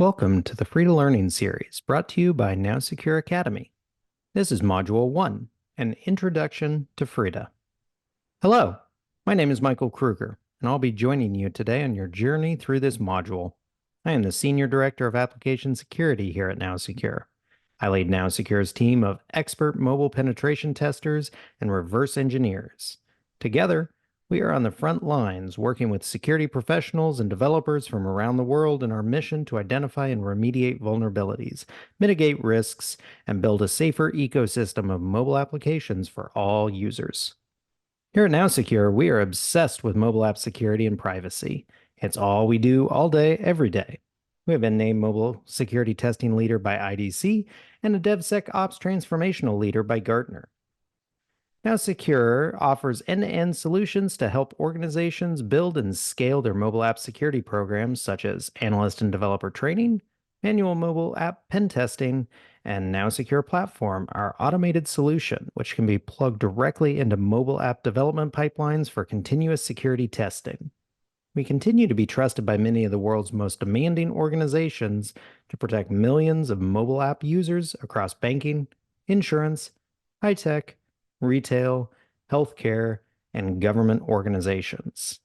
Welcome to the Frida Learning series brought to you by NowSecure Academy. This is Module 1, an Introduction to Frida. Hello, my name is Michael Krueger, and I'll be joining you today on your journey through this module. I am the Senior Director of Application Security here at NowSecure. I lead NowSecure's team of expert mobile penetration testers and reverse engineers. Together, we are on the front lines working with security professionals and developers from around the world in our mission to identify and remediate vulnerabilities, mitigate risks, and build a safer ecosystem of mobile applications for all users. Here at NowSecure, we are obsessed with mobile app security and privacy. It's all we do all day, every day. We have been named Mobile Security Testing Leader by IDC and a DevSecOps Transformational Leader by Gartner. NowSecure offers end-to-end solutions to help organizations build and scale their mobile app security programs, such as analyst and developer training, manual mobile app pen testing, and NowSecure Platform, our automated solution, which can be plugged directly into mobile app development pipelines for continuous security testing. We continue to be trusted by many of the world's most demanding organizations to protect millions of mobile app users across banking, insurance, high-tech, retail, healthcare, and government organizations.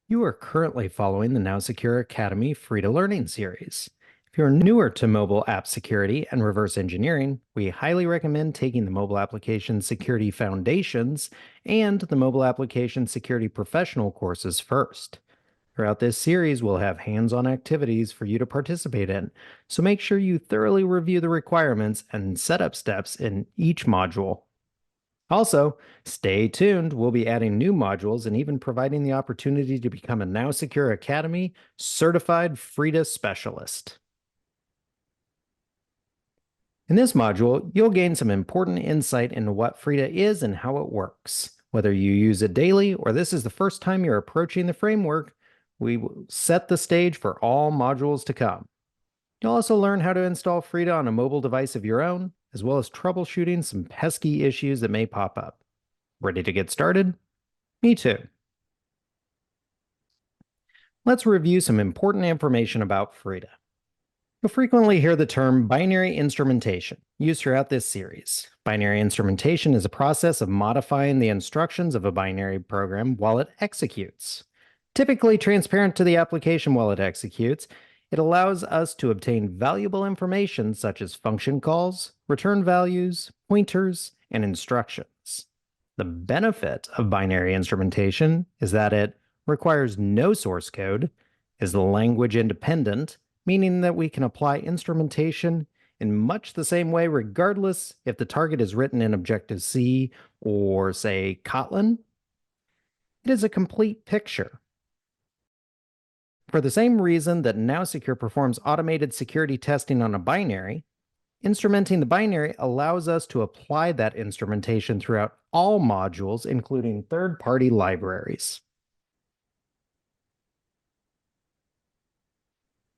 You are currently following the NowSecure Academy Frida Learning series. If you're newer to mobile app security and reverse engineering, we highly recommend taking the Mobile Application Security Foundations and the Mobile Application Security Professional courses first. Throughout this series, we'll have hands-on activities for you to participate in, so make sure you thoroughly review the requirements and setup steps in each module. Also, stay tuned. We'll be adding new modules and even providing the opportunity to become a NowSecure Academy certified Frida specialist. In this module, you'll gain some important insight into what Frida is and how it works. Whether you use it daily or this is the first time you're approaching the framework, we will set the stage for all modules to come. You'll also learn how to install Frida on a mobile device of your own, as well as troubleshooting some pesky issues that may pop up. Ready to get started? Me too. Let's review some important information about Frida. You'll frequently hear the term binary instrumentation used throughout this series. Binary instrumentation is a process of modifying the instructions of a binary program while it executes. Typically transparent to the application while it executes, it allows us to obtain valuable information such as function calls, return values, pointers, and instructions. The benefit of binary instrumentation is that it requires no source code, is language independent, meaning that we can apply instrumentation in much the same way regardless if the target is written in Objective-C or, say, Kotlin. It is a complete picture. For the same reason that NowSecure performs automated security testing on a binary, instrumenting the binary allows us to apply that instrumentation throughout all modules, including third-party libraries.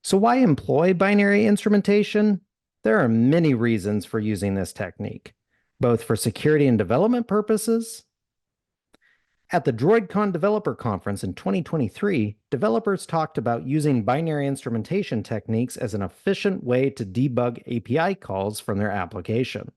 So why employ binary instrumentation? There are many reasons for using this technique, both for security and development purposes. At the DroidCon Developer Conference in 2023, developers talked about using binary instrumentation techniques as an efficient way to debug API calls from their application.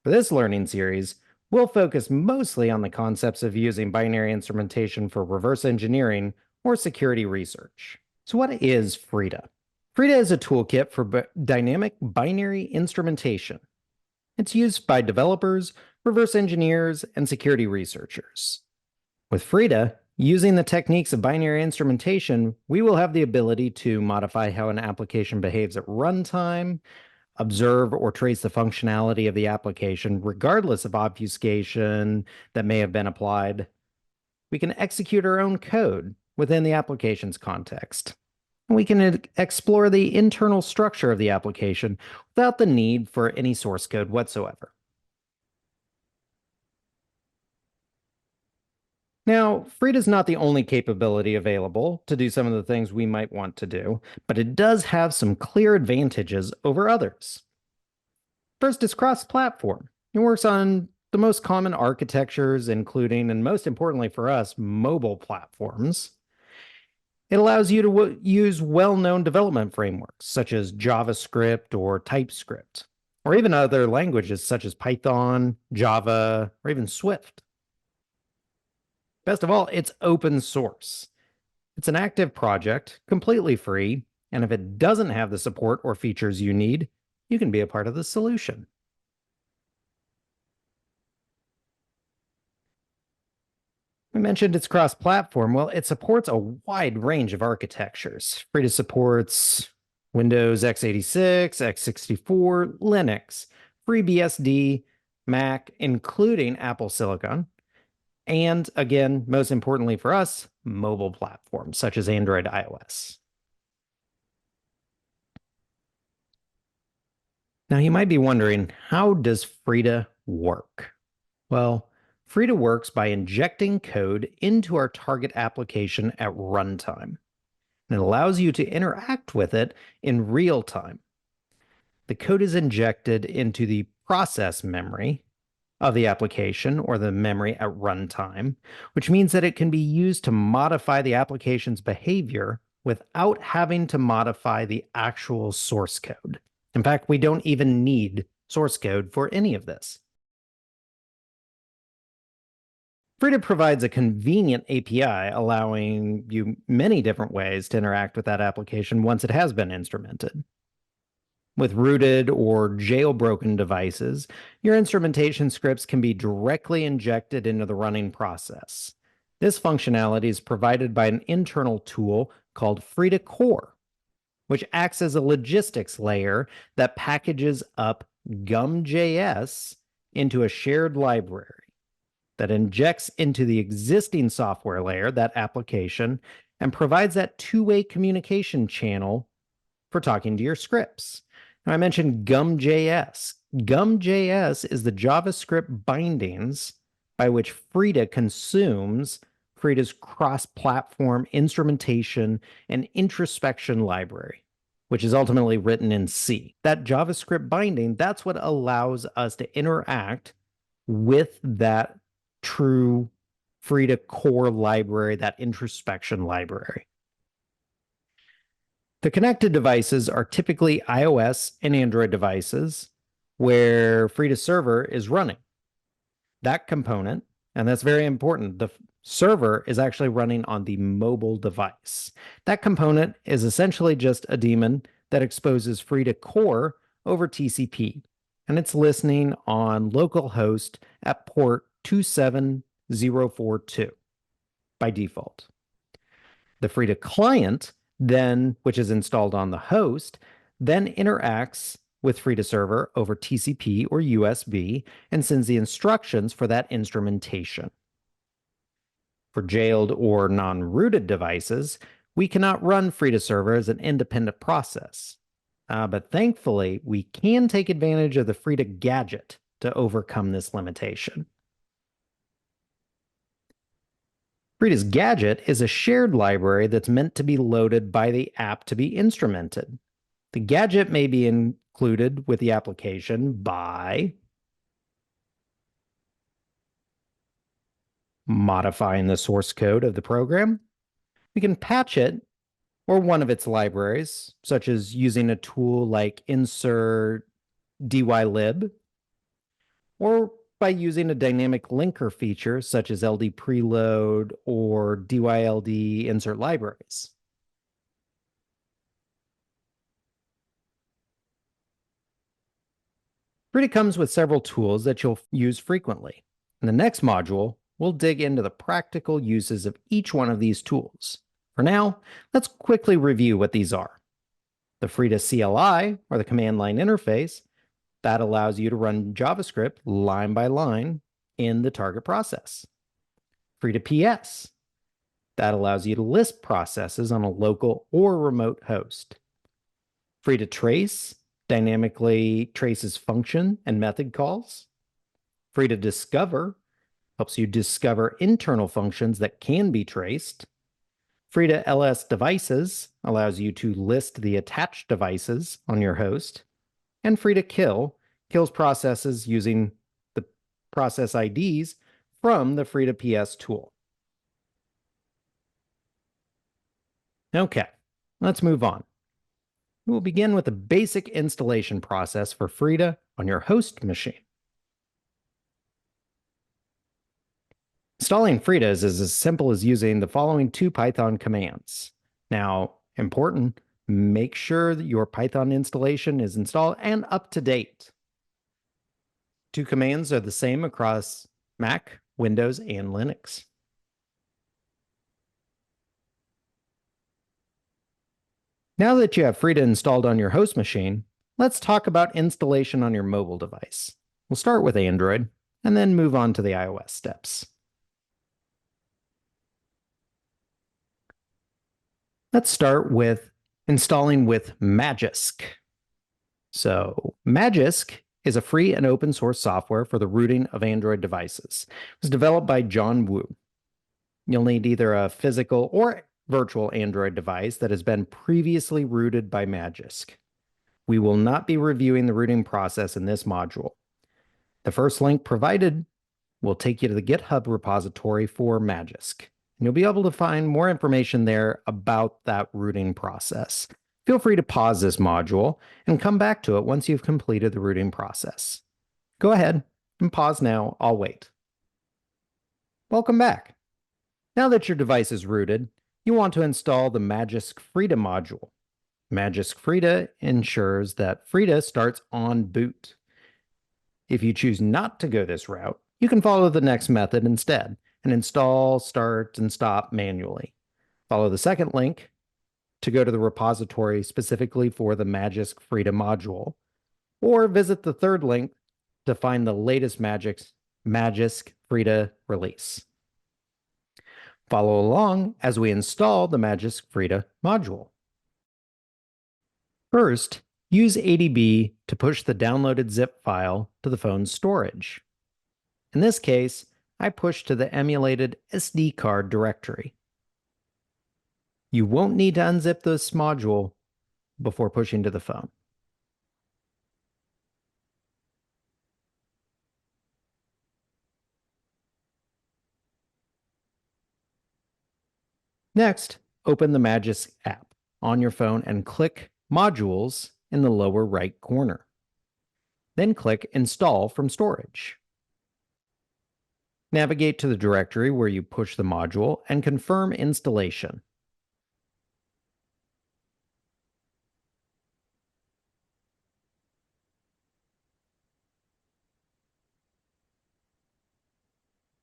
For this learning series, we'll focus mostly on the concepts of using binary instrumentation for reverse engineering or security research. So what is Frida? Frida is a toolkit for dynamic binary instrumentation. It's used by developers, reverse engineers, and security researchers. With Frida, using the techniques of binary instrumentation, we will have the ability to modify how an application behaves at runtime, observe or trace the functionality of the application, regardless of obfuscation that may have been applied. We can execute our own code within the application's context. We can explore the internal structure of the application without the need for any source code whatsoever. Now, Frida is not the only capability available to do some of the things we might want to do, but it does have some clear advantages over others. First, it's cross-platform. It works on the most common architectures, including, and most importantly for us, mobile platforms. It allows you to use well-known development frameworks such as JavaScript or TypeScript, or even other languages such as Python, Java, or even Swift. Best of all, it's open source. It's an active project, completely free, and if it doesn't have the support or features you need, you can be a part of the solution. We mentioned it's cross-platform. Well, it supports a wide range of architectures. Frida supports Windows x86, x64, Linux, FreeBSD, Mac, including Apple Silicon, and again, most importantly for us, mobile platforms such as Android, iOS. Now, you might be wondering, how does Frida work? Well, Frida works by injecting code into our target application at runtime. And it allows you to interact with it in real time. The code is injected into the process memory of the application or the memory at runtime, which means that it can be used to modify the application's behavior without having to modify the actual source code. In fact, we don't even need source code for any of this. Frida provides a convenient API, allowing you many different ways to interact with that application once it has been instrumented. With rooted or jailbroken devices, your instrumentation scripts can be directly injected into the running process. This functionality is provided by an internal tool called frida-core, which acts as a logistics layer that packages up GumJS into a shared library that injects into the existing software layer, that application, and provides that two-way communication channel for talking to your scripts. Now, I mentioned GumJS. GumJS is the JavaScript bindings by which Frida consumes Frida's cross-platform instrumentation and introspection library, which is ultimately written in C. That JavaScript binding, that's what allows us to interact with that true Frida core library, that introspection library. The connected devices are typically iOS and Android devices where frida-server is running. That component, and that's very important, the server is actually running on the mobile device. That component is essentially just a daemon that exposes Frida core over TCP, and it's listening on localhost at port 27042 by default. The Frida client then, which is installed on the host, then interacts with Frida server over TCP or USB and sends the instructions for that instrumentation. For jailed or non-rooted devices, we cannot run Frida server as an independent process. But thankfully, we can take advantage of the Frida Gadget to overcome this limitation. Frida's Gadget is a shared library that's meant to be loaded by the app to be instrumented. The gadget may be included with the application by modifying the source code of the program. We can patch it or one of its libraries, such as using a tool like insert dylib, or by using a dynamic linker feature such as LD preload or dyld insert libraries. Frida comes with several tools that you'll use frequently. In the next module, we'll dig into the practical uses of each one of these tools. For now, let's quickly review what these are. The Frida CLI, or the command line interface, that allows you to run JavaScript line by line in the target process. frida-ps, that allows you to list processes on a local or remote host. frida-trace dynamically traces function and method calls. frida-discover helps you discover internal functions that can be traced. frida-ls-devices allows you to list the attached devices on your host. And frida-kill kills processes using the process IDs from the frida-ps tool. Okay, let's move on. We'll begin with the basic installation process for Frida on your host machine. Installing Frida is as simple as using the following two Python commands. Now, important, make sure that your Python installation is installed and up to date. Two commands are the same across Mac, Windows, and Linux. Now that you have Frida installed on your host machine, let's talk about installation on your mobile device. We'll start with Android and then move on to the iOS steps. Let's start with installing with Magisk. So Magisk is a free and open source software for the rooting of Android devices. It was developed by John Wu. You'll need either a physical or virtual Android device that has been previously rooted by Magisk. We will not be reviewing the rooting process in this module. The first link provided will take you to the GitHub repository for Magisk. And you'll be able to find more information there about that rooting process. Feel free to pause this module and come back to it once you've completed the rooting process. Go ahead and pause now. I'll wait. Welcome back. Now that your device is rooted, you want to install the Magisk Frida module. Magisk Frida ensures that Frida starts on boot. If you choose not to go this route, you can follow the next method instead and install, start, and stop manually. Follow the second link to go to the repository specifically for the Magisk Frida module, or visit the third link to find the latest Magisk Frida release. Follow along as we install the Magisk Frida module. First, use ADB to push the downloaded zip file to the phone's storage. In this case, I push to the emulated SD card directory. You won't need to unzip this module before pushing to the phone. Next, open the Magisk app on your phone and click Modules in the lower right corner. Then click Install from Storage. Navigate to the directory where you push the module and confirm installation.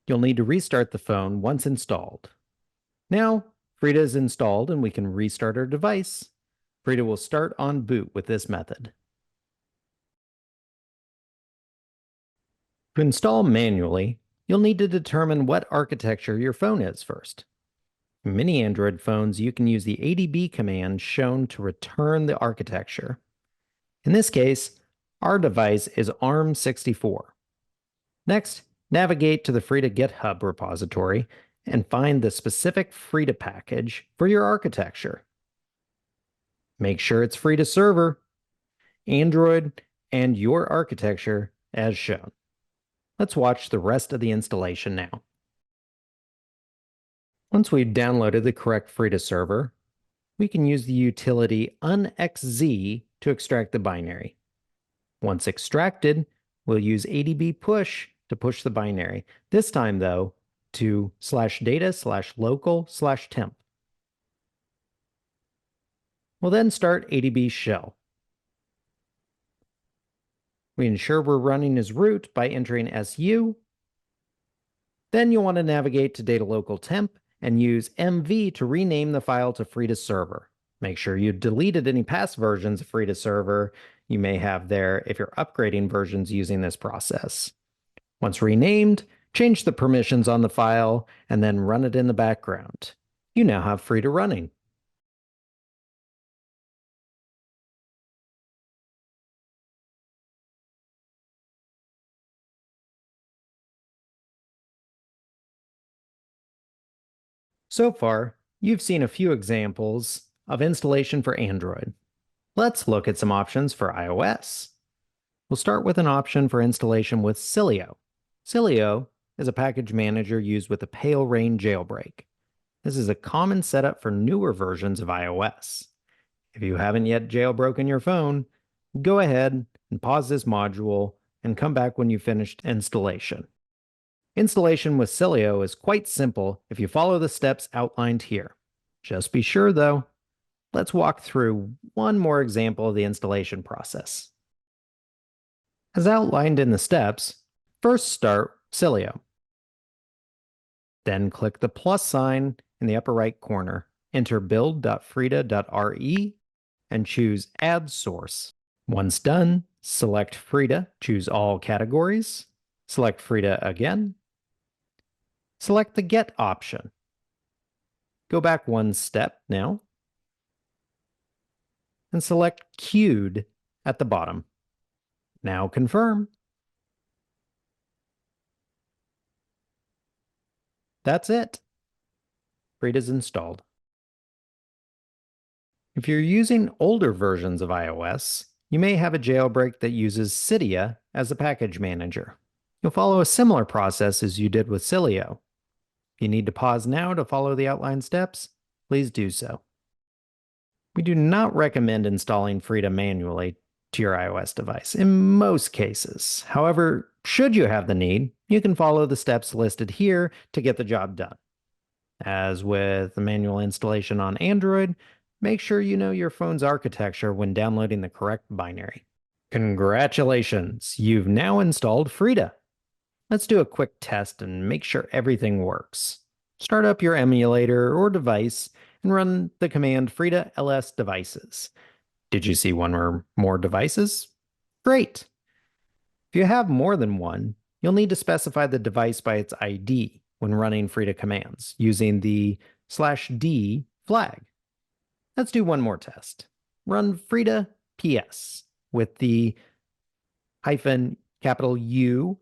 You'll need to restart the phone once installed. Now, Frida is installed and we can restart our device. Frida will start on boot with this method. To install manually, you'll need to determine what architecture your phone is first. In many Android phones, you can use the ADB command shown to return the architecture. In this case, our device is ARM64. Next, navigate to the Frida GitHub repository and find the specific Frida package for your architecture. Make sure it's frida-server, Android, and your architecture as shown. Let's watch the rest of the installation now. Once we've downloaded the correct frida-server, we can use the utility unxz to extract the binary. Once extracted, we'll use ADB push to push the binary. This time, though, to /data/local/temp. We'll then start ADB shell. We ensure we're running as root by entering su. Then you'll want to navigate to data local temp and use mv to rename the file to frida-server. Make sure you deleted any past versions of frida-server you may have there if you're upgrading versions using this process. Once renamed, change the permissions on the file and then run it in the background. You now have Frida running. So far, you've seen a few examples of installation for Android. Let's look at some options for iOS. We'll start with an option for installation with Sileo. Sileo is a package manager used with the Pale Rain jailbreak. This is a common setup for newer versions of iOS. If you haven't yet jailbroken your phone, go ahead and pause this module and come back when you've finished installation. Installation with Sileo is quite simple if you follow the steps outlined here. Just be sure though, let's walk through one more example of the installation process. As outlined in the steps, first start Sileo. Then click the plus sign in the upper right corner, enter build.frida.re, and choose Add Source. Once done, select Frida, choose all categories, select Frida again, select the Get option. Go back one step now, and select Queued at the bottom. Now confirm. That's it. Frida's installed. If you're using older versions of iOS, you may have a jailbreak that uses Cydia as a package manager. You'll follow a similar process as you did with Sileo. If you need to pause now to follow the outlined steps, please do so. We do not recommend installing Frida manually to your iOS device in most cases. However, should you have the need, you can follow the steps listed here to get the job done. As with the manual installation on Android, make sure you know your phone's architecture when downloading the correct binary. Congratulations, you've now installed Frida. Let's do a quick test and make sure everything works. Start up your emulator or device and run the command frida-ls-devices. Did you see one or more devices? Great. If you have more than one, you'll need to specify the device by its ID when running Frida commands using the /d flag. Let's do one more test. Run frida-ps with the -UIA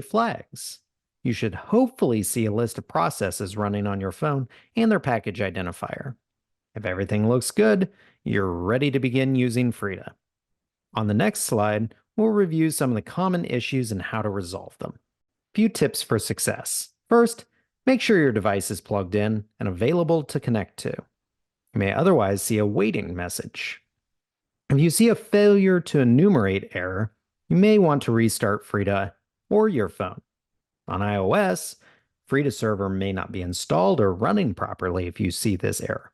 flags. You should hopefully see a list of processes running on your phone and their package identifier. If everything looks good, you're ready to begin using Frida. On the next slide, we'll review some of the common issues and how to resolve them. Few tips for success. First, make sure your device is plugged in and available to connect to. You may otherwise see a waiting message. If you see a failure to enumerate error, you may want to restart Frida or your phone. On iOS, frida-server may not be installed or running properly if you see this error.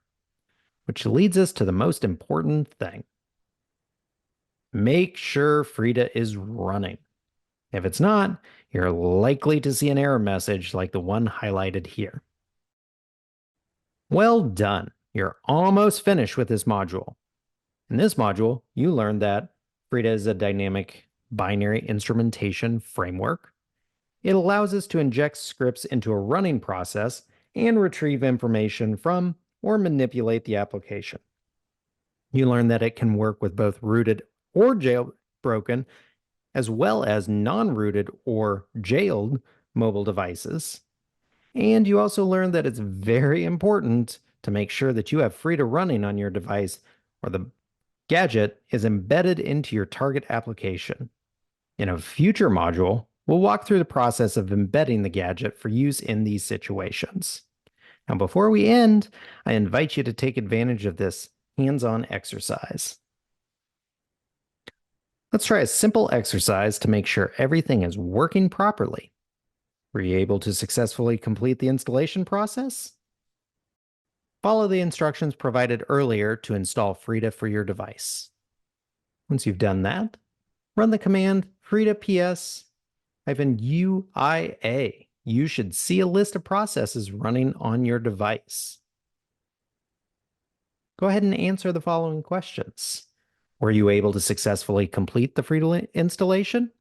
Which leads us to the most important thing. Make sure Frida is running. If it's not, you're likely to see an error message like the one highlighted here. Well done. You're almost finished with this module. In this module, you learned that Frida is a dynamic binary instrumentation framework. It allows us to inject scripts into a running process and retrieve information from or manipulate the application. You learned that it can work with both rooted or jailbroken, as well as non-rooted or jailed mobile devices. And you also learned that it's very important to make sure that you have Frida running on your device or the gadget is embedded into your target application. In a future module, we'll walk through the process of embedding the gadget for use in these situations. Now, before we end, I invite you to take advantage of this hands-on exercise. Let's try a simple exercise to make sure everything is working properly. Were you able to successfully complete the installation process? Follow the instructions provided earlier to install Frida for your device. Once you've done that, run the command frida-ps-UIA. You should see a list of processes running on your device. Go ahead and answer the following questions. Were you able to successfully complete the Frida installation?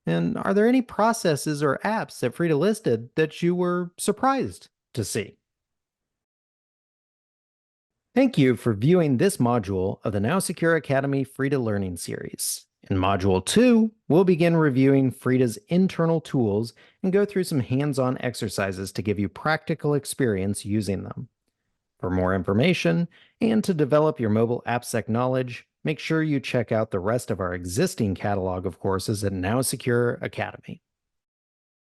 And are there any processes or apps that Frida listed that you were surprised to see? Thank you for viewing this module of the NowSecure Academy Frida Learning Series. In Module 2, we'll begin reviewing Frida's internal tools and go through some hands-on exercises to give you practical experience using them. For more information and to develop your mobile AppSec knowledge, make sure you check out the rest of our existing catalog of courses at NowSecure Academy.